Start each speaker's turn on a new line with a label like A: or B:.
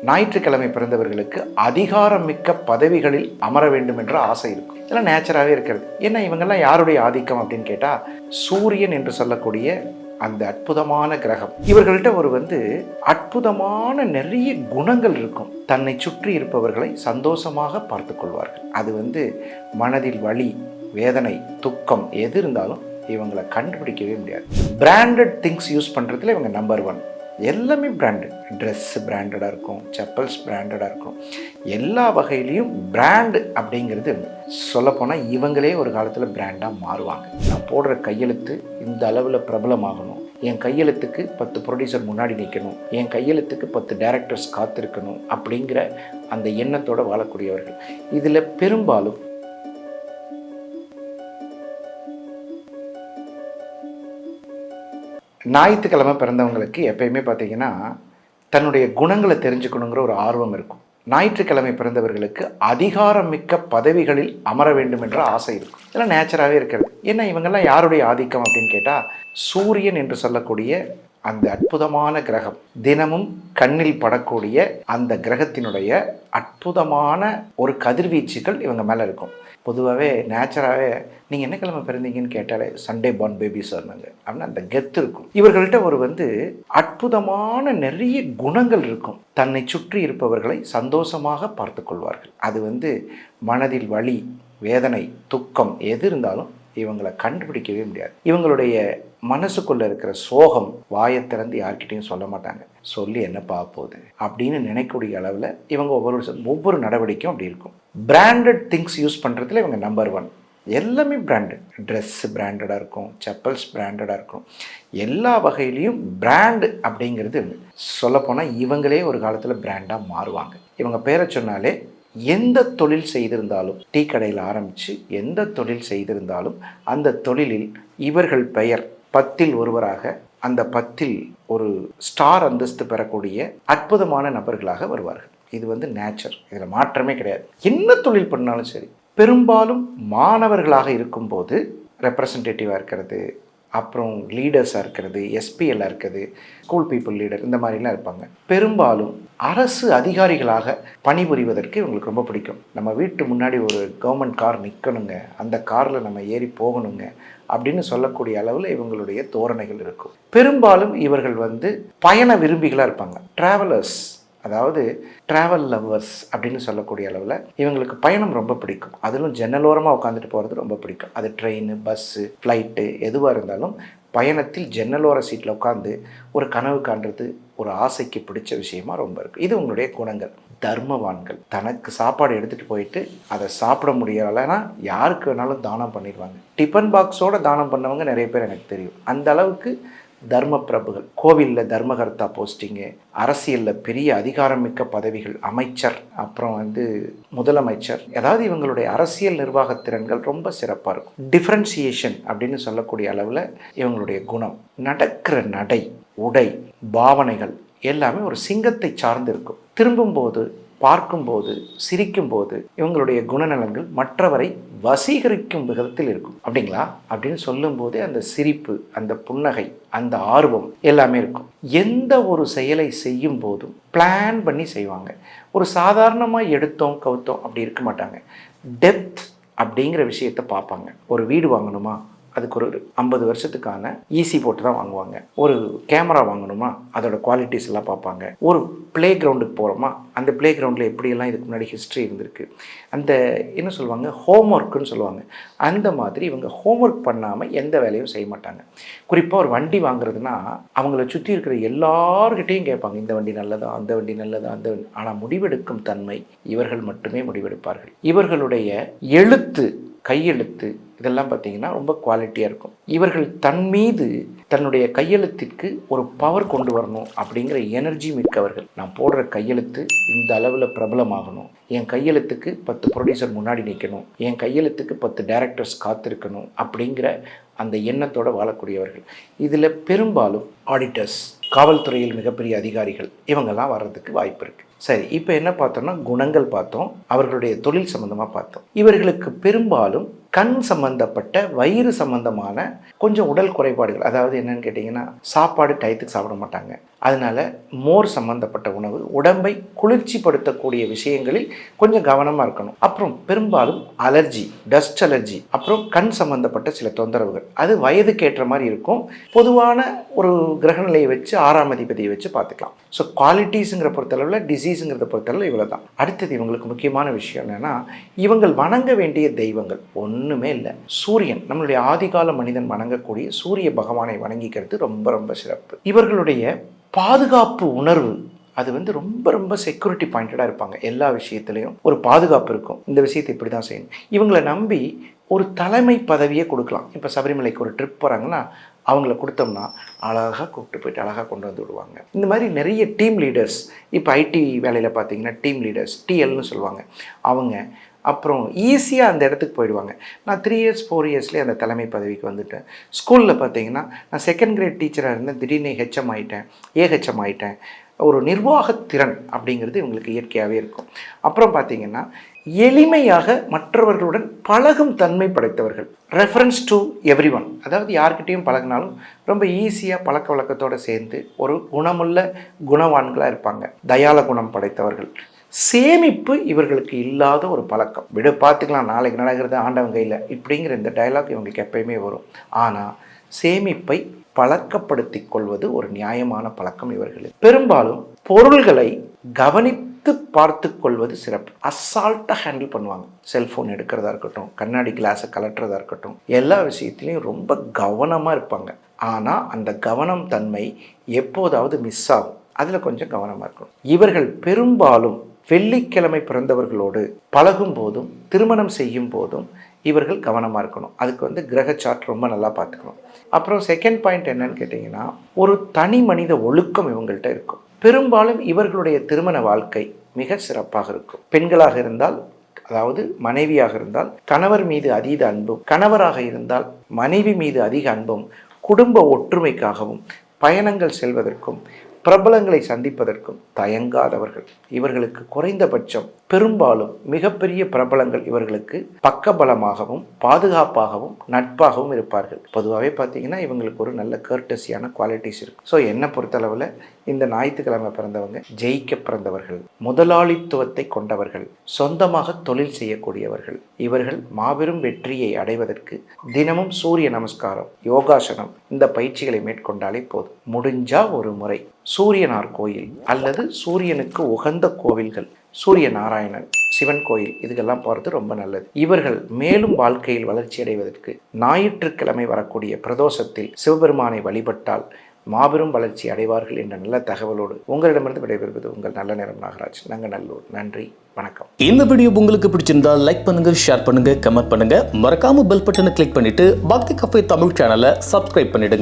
A: ஞாயிற்றுக்கிழமை பிறந்தவர்களுக்கு அதிகாரம் மிக்க பதவிகளில் அமர வேண்டும் என்ற ஆசை இருக்கும். இதெல்லாம் நேச்சராகவே இருக்கிறது. ஏன்னா இவங்கெல்லாம் யாருடைய ஆதிக்கம் அப்படின்னு கேட்டால் சூரியன் என்று சொல்லக்கூடிய அந்த அற்புதமான கிரகம். இவர்கள்ட்ட ஒரு அற்புதமான நிறைய குணங்கள் இருக்கும். தன்னை சுற்றி இருப்பவர்களை சந்தோஷமாக பார்த்து கொள்வார்கள். அது மனதில் வலி, வேதனை, துக்கம் எது இருந்தாலும் இவங்களை கண்டுபிடிக்கவே முடியாது. பிராண்டட் திங்ஸ் யூஸ் பண்ணுறதுல இவங்க நம்பர் 1. எல்லாமே பிராண்டட். ட்ரெஸ்ஸு பிராண்டடாக இருக்கும், செப்பல்ஸ் பிராண்டடாக இருக்கும். எல்லா வகையிலையும் பிராண்டு அப்படிங்கிறது சொல்லப்போனால் இவங்களே ஒரு காலத்தில் பிராண்டாக மாறுவாங்க. நான் போடுற கையெழுத்து இந்த அளவில் பிரபலமாகணும், என் கையெழுத்துக்கு 10 ப்ரொடியூசர் முன்னாடி நிற்கணும், என் கையெழுத்துக்கு 10 டைரக்டர்ஸ் காத்திருக்கணும் அப்படிங்கிற அந்த எண்ணத்தோடு வாழக்கூடியவர்கள். இதில் பெரும்பாலும் ஞாயிற்றுக்கிழமை பிறந்தவங்களுக்கு எப்பயுமே பார்த்தீங்கன்னா தன்னுடைய குணங்களை தெரிஞ்சுக்கணுங்கிற ஒரு ஆர்வம் இருக்கும். ஞாயிற்றுக்கிழமை பிறந்தவர்களுக்கு அதிகாரம் மிக்க பதவிகளில் அமர வேண்டும் என்ற ஆசை இருக்கும். இதெல்லாம் நேச்சராகவே இருக்கிறது. ஏன்னா இவங்கெல்லாம் யாருடைய ஆதிக்கம் அப்படின்னு கேட்டால் சூரியன் என்று சொல்லக்கூடிய அந்த அற்புதமான கிரகம், தினமும் கண்ணில் படக்கூடிய அந்த கிரகத்தினுடைய அற்புதமான ஒரு கதிர்வீச்சுகள் இவங்க மேலே இருக்கும். பொதுவாகவே நேச்சராகவே நீங்கள் என்ன கிழமை பிறந்தீங்கன்னு கேட்டாலே சண்டே பார்ன் பேபி சார்னாங்க அப்படின்னா அந்த கெத்து இருக்கும். இவர்கள்ட்ட ஒரு அற்புதமான நிறைய குணங்கள் இருக்கும். தன்னை சுற்றி இருப்பவர்களை சந்தோஷமாக பார்த்து கொள்வார்கள். அது மனதில் வலி, வேதனை, துக்கம் எது இருந்தாலும் இவங்களை கண்டுபிடிக்கவே முடியாது. இவங்களுடைய மனசுக்குள்ளே இருக்கிற சோகம் வாயை திறந்து யார்கிட்டையும் சொல்ல மாட்டாங்க. சொல்லி என்ன பார்க்க போகுது அப்படின்னு நினைக்கக்கூடிய அளவில் இவங்க ஒவ்வொரு நடவடிக்கையும் அப்படி இருக்கும். பிராண்டட் திங்ஸ் யூஸ் பண்ணுறதுல இவங்க நம்பர் 1. எல்லாமே பிராண்டட். ட்ரெஸ்ஸு பிராண்டடாக இருக்கும், செப்பல்ஸ் பிராண்டடாக இருக்கும். எல்லா வகையிலையும் பிராண்டு அப்படிங்கிறது சொல்லப்போனால் இவங்களே ஒரு காலத்தில் பிராண்டாக மாறுவாங்க. இவங்க பேரை சொன்னாலே எந்த தொழில் செய்திருந்தாலும், டீ கடையில் ஆரம்பித்து எந்த தொழில் செய்திருந்தாலும் அந்த தொழிலில் இவர்கள் பெயர் 10ல் ஒருவராக, அந்த 10ல் ஒரு ஸ்டார் அந்தஸ்து பெறக்கூடிய அற்புதமான நபர்களாக வருவார்கள். இது நேச்சர். இதில் மாற்றமே கிடையாது. என்ன தொழில் பண்ணாலும் சரி. பெரும்பாலும் மாணவர்களாக இருக்கும்போது ரெப்ரசன்டேட்டிவாக இருக்கிறது, அப்புறம் லீடர்ஸாக இருக்கிறது, எஸ்பிஎல்லாக இருக்கிறது, ஸ்கூல் பீப்புள் லீடர், இந்த மாதிரிலாம் இருப்பாங்க. பெரும்பாலும் அரசு அதிகாரிகளாக பணிபுரிவதற்கு இவங்களுக்கு ரொம்ப பிடிக்கும். நம்ம வீட்டு முன்னாடி ஒரு கவர்மெண்ட் கார் நிற்கணுங்க, அந்த காரில் நம்ம ஏறி போகணுங்க அப்படின்னு சொல்லக்கூடிய அளவில் இவங்களுடைய தோரணைகள் இருக்கும். பெரும்பாலும் இவர்கள் பயண விரும்பிகளாக இருப்பாங்க. ட்ராவலர்ஸ், அதாவது ட்ராவல் லவ்வர்ஸ் அப்படின்னு சொல்லக்கூடிய அளவில் இவங்களுக்கு பயணம் ரொம்ப பிடிக்கும். அதிலும் ஜன்னலோரமாக உட்காந்துட்டு போகிறது ரொம்ப பிடிக்கும். அது ட்ரெயின், பஸ்ஸு, ஃப்ளைட்டு எதுவாக இருந்தாலும் பயணத்தில் ஜன்னலோர சீட்டில் உட்காந்து ஒரு கனவு காண்றது ஒரு ஆசைக்கு பிடிச்ச விஷயமா ரொம்ப இருக்குது. இது உங்களுடைய குணங்கள். தர்மவான்கள். தனக்கு சாப்பாடு எடுத்துகிட்டு போயிட்டு அதை சாப்பிட முடியலைன்னா யாருக்கு வேணாலும் தானம் பண்ணிடுவாங்க. டிஃபன் பாக்ஸோடு தானம் பண்ணவங்க நிறைய பேர் எனக்கு தெரியும். அந்த அளவுக்கு தர்ம பிரபுகள். கோவிலில் தர்மகர்த்தா போஸ்டிங்கு, அரசியலில் பெரிய அதிகாரமிக்க பதவிகள், அமைச்சர், அப்புறம் முதலமைச்சர். அதாவது இவங்களுடைய அரசியல் நிர்வாகத்திறன்கள் ரொம்ப சிறப்பாக இருக்கும். டிஃப்ரென்சியேஷன் அப்படின்னு சொல்லக்கூடிய அளவில் இவங்களுடைய குணம், நடக்கிற நடை, உடை, பாவனைகள் எல்லாமே ஒரு சிங்கத்தை சார்ந்து இருக்கும். திரும்பும்போது, பார்க்கும்போது, சிரிக்கும்போது இவங்களுடைய குணநலங்கள் மற்றவரை வசீகரிக்கும் விதத்தில் இருக்கும். அப்படிங்களா அப்படின்னு சொல்லும்போதே அந்த சிரிப்பு, அந்த புன்னகை, அந்த ஆர்வம் எல்லாமே இருக்கும். எந்த ஒரு செயலை செய்யும் போதும் பிளான் பண்ணி செய்வாங்க. ஒரு சாதாரணமாக எடுத்தோம் கவுத்தோம் அப்படி இருக்க மாட்டாங்க. டெப்த் அப்படிங்கிற விஷயத்தை பார்ப்பாங்க. ஒரு வீடு வாங்கணுமா, அதுக்கு ஒரு 50 வருஷத்துக்கான ஈசி போட்டு தான் வாங்குவாங்க. ஒரு கேமரா வாங்கணுமா, அதோட குவாலிட்டிஸ் எல்லாம் பார்ப்பாங்க. ஒரு ப்ளே கிரவுண்டுக்கு போகிறோமா, அந்த ப்ளே கிரவுண்டில் எப்படியெல்லாம் இதுக்கு முன்னாடி ஹிஸ்ட்ரி இருந்திருக்கு, அந்த என்ன சொல்லுவாங்க, ஹோம்ஒர்க்குன்னு சொல்லுவாங்க. அந்த மாதிரி இவங்க ஹோம்ஒர்க் பண்ணாமல் எந்த வேலையும் செய்ய மாட்டாங்க. குறிப்பாக ஒரு வண்டி வாங்குறதுனா அவங்கள சுற்றி இருக்கிற எல்லார்கிட்டையும் கேட்பாங்க, இந்த வண்டி நல்லதா, அந்த வண்டி நல்லதா, அந்த வண்டி. ஆனால் முடிவெடுக்கும் தன்மை இவர்கள் மட்டுமே முடிவெடுப்பார்கள். இவர்களுடைய எழுத்து, கையெழுத்து இதெல்லாம் பார்த்தீங்கன்னா ரொம்ப குவாலிட்டியாக இருக்கும். இவர்கள் தன் மீது தன்னுடைய கையெழுத்திற்கு ஒரு பவர் கொண்டு வரணும் அப்படிங்கிற எனர்ஜி மிக்கவர்கள். நான் போடுற கையெழுத்து இந்த அளவில் பிரபலமாகணும், என் கையெழுத்துக்கு 10 ப்ரொடியூசர் முன்னாடி நிற்கணும், என் கையெழுத்துக்கு 10 டைரக்டர்ஸ் காத்திருக்கணும் அப்படிங்கிற அந்த எண்ணத்தோடு வாழக்கூடியவர்கள். இதில் பெரும்பாலும் ஆடிட்டர்ஸ், காவல்துறையில் மிகப்பெரிய அதிகாரிகள் இவங்கெல்லாம் வர்றதுக்கு வாய்ப்பு இருக்குது. சரி, இப்போ என்ன பார்த்தோம்னா குணங்கள் பார்த்தோம், அவர்களுடைய தொழில் சம்பந்தமாக பார்த்தோம். இவர்களுக்கு பெரும்பாலும் கண் சம்பந்தப்பட்ட, வயிறு சம்பந்தமான கொஞ்சம் உடல் குறைபாடுகள். அதாவது என்னன்னு கேட்டிங்கன்னா, சாப்பாடு டயத்துக்கு சாப்பிட மாட்டாங்க, அதனால் மோர் சம்பந்தப்பட்ட உணவு, உடம்பை குளிர்ச்சிப்படுத்தக்கூடிய விஷயங்களில் கொஞ்சம் கவனமாக இருக்கணும். அப்புறம் பெரும்பாலும் அலர்ஜி, டஸ்ட் அலர்ஜி, அப்புறம் கண் சம்பந்தப்பட்ட சில தொந்தரவுகள், அது வயதுக்கேற்ற மாதிரி இருக்கும். பொதுவான ஒரு கிரகநிலையை வச்சு 6ஆம் அதிபதியை வச்சு பார்த்துக்கலாம். ஸோ குவாலிட்டிஸுங்கிற பொறுத்தளவில், டிசீஸுங்கிறத பொறுத்தளவில் இவ்வளோ தான். அடுத்தது இவங்களுக்கு முக்கியமான விஷயம் என்னென்னா, இவங்கள் வணங்க வேண்டிய தெய்வங்கள் ஒன்றுமே இல்லை. சூரியன், நம்மளுடைய ஆதிகால மனிதன் வணங்கக்கூடிய சூரிய பகவானை வணங்கிக்கிறது ரொம்ப ரொம்ப சிறப்பு. இவர்களுடைய பாதுகாப்பு உணர்வு அது ரொம்ப ரொம்ப செக்யூரிட்டி பாயிண்டடாக இருப்பாங்க. எல்லா விஷயத்துலையும் ஒரு பாதுகாப்பு இருக்கும். இந்த விஷயத்தை இப்படி தான் செய்யணும். இவங்களை நம்பி ஒரு தலைமை பதவியே கொடுக்கலாம். இப்போ சபரிமலைக்கு ஒரு ட்ரிப் போகிறாங்கன்னா அவங்கள கொடுத்தோம்னா அழகாக கூப்பிட்டு போயிட்டு அழகாக கொண்டு வந்து விடுவாங்க. இந்த மாதிரி நிறைய டீம் லீடர்ஸ், இப்போ ஐடி வேலையில் பார்த்தீங்கன்னா டீம் லீடர்ஸ், டிஎல்னு சொல்லுவாங்க, அவங்க அப்புறம் ஈஸியாக அந்த இடத்துக்கு போயிடுவாங்க. நான் 3 இயர்ஸ் 4 இயர்ஸ்லேயே அந்த தலைமை பதவிக்கு வந்துட்டேன். ஸ்கூலில் பார்த்தீங்கன்னா நான் 2nd கிரேட் டீச்சராக இருந்தேன், திடீர்னு ஹெச்எம் ஆகிட்டேன், ஏஹெச்எம் ஆகிட்டேன். ஒரு நிர்வாகத்திறன் அப்படிங்கிறது இவங்களுக்கு இயற்கையாகவே இருக்கும். அப்புறம் பார்த்திங்கன்னா எளிமையாக மற்றவர்களுடன் பழகும் தன்மை படைத்தவர்கள். ரெஃபரன்ஸ் டு எவ்ரி ஒன், அதாவது யார்கிட்டையும் பழகினாலும் ரொம்ப ஈஸியாக பழக்க வழக்கத்தோடு சேர்ந்து ஒரு குணமுள்ள குணவான்களாக இருப்பாங்க. தயால குணம் படைத்தவர்கள். சேமிப்பு இவர்களுக்கு இல்லாத ஒரு பழக்கம். விட பார்த்துக்கலாம், நாளைக்கு நடக்கிறது ஆண்டவன் கையில், இப்படிங்கிற இந்த டயலாக் இவங்களுக்கு எப்பயுமே வரும். ஆனால் சேமிப்பை பழக்கப்படுத்தி கொள்வது ஒரு நியாயமான பழக்கம் இவர்களுக்கு. பெரும்பாலும் பொருள்களை கவனித்து பார்த்து கொள்வது சிறப்பு. அசால்ட்டாக ஹேண்டில் பண்ணுவாங்க. செல்ஃபோன் எடுக்கிறதா இருக்கட்டும், கண்ணாடி கிளாஸை கலட்டுறதா இருக்கட்டும், எல்லா விஷயத்துலையும் ரொம்ப கவனமாக இருப்பாங்க. ஆனால் அந்த கவனம் தன்மை எப்போதாவது மிஸ் ஆகும். அதில் கொஞ்சம் கவனமாக இருக்கணும். இவர்கள் பெரும்பாலும் வெள்ளிக்கிழமை பிறந்தவர்களோடு பழகும் போதும் திருமணம் செய்யும் போதும் இவர்கள் கவனமாக இருக்கணும். அதுக்கு கிரக சார்ட் ரொம்ப நல்லா பார்த்துக்கணும். அப்புறம் செகண்ட் பாயிண்ட் என்னன்னு கேட்டிங்கன்னா, ஒரு தனி மனித ஒழுக்கம் இவங்கள்ட்ட இருக்கும். பெரும்பாலும் இவர்களுடைய திருமண வாழ்க்கை மிக சிறப்பாக இருக்கும். பெண்களாக இருந்தால், அதாவது மனைவியாக இருந்தால் கணவர் மீது அதீத அன்பும், கணவராக இருந்தால் மனைவி மீது அதிக அன்பும், குடும்ப ஒற்றுமைக்காகவும் பயணங்கள் செல்வதற்கும் பிரபலங்களை சந்திப்பதற்கும் தயங்காதவர்கள். இவர்களுக்கு குறைந்தபட்சம் பெரும்பாலும் மிகப்பெரிய பிரபலங்கள் இவர்களுக்கு பக்கபலமாகவும் பாதுகாப்பாகவும் நட்பாகவும் இருப்பார்கள். பொதுவாகவே பார்த்தீங்கன்னா இவங்களுக்கு ஒரு நல்ல கர்டசியான குவாலிட்டிஸ் இருக்கும். ஸோ என்னை பொறுத்தளவில் இந்த ஞாயிற்றுக்கிழமை பிறந்தவங்க ஜெயிக்க பிறந்தவர்கள், முதலாளித்துவத்தை கொண்டவர்கள், சொந்தமாக தொழில் செய்யக்கூடியவர்கள். இவர்கள் மாபெரும் வெற்றியை அடைவதற்கு தினமும் சூரிய நமஸ்காரம், யோகாசனம், இந்த பயிற்சிகளை மேற்கொண்டாலே போதும். முடிஞ்சா ஒரு முறை சூரியனார் கோயில் அல்லது சூரியனுக்கு உகந்த கோவில்கள், சூரிய நாராயணன், சிவன் கோயில், இதுக்கெல்லாம் போகிறது ரொம்ப நல்லது. இவர்கள் மேலும் வாழ்க்கையில் வளர்ச்சி அடைவதற்கு ஞாயிற்றுக்கிழமை வரக்கூடிய பிரதோஷத்தில் சிவபெருமானை வழிபட்டால் மாபெரும் வளர்ச்சி அடைவார்கள் என்ற நல்ல தகவலோடு உங்களிடமிருந்து விடைபெறுவது உங்கள் நல்ல நேரம் நாகராஜ், நங்கநல்லூர். நன்றி, வணக்கம்.
B: இந்த வீடியோ உங்களுக்கு பிடிச்சிருந்தா லைக் பண்ணுங்க, ஷேர் பண்ணுங்க, கமெண்ட் பண்ணுங்க. மறக்காம பெல் பட்டனை கிளிக் பண்ணிட்டு பக்தி கஃபே தமிழ் சேனலை சப்ஸ்கிரைப் பண்ணிடுங்க.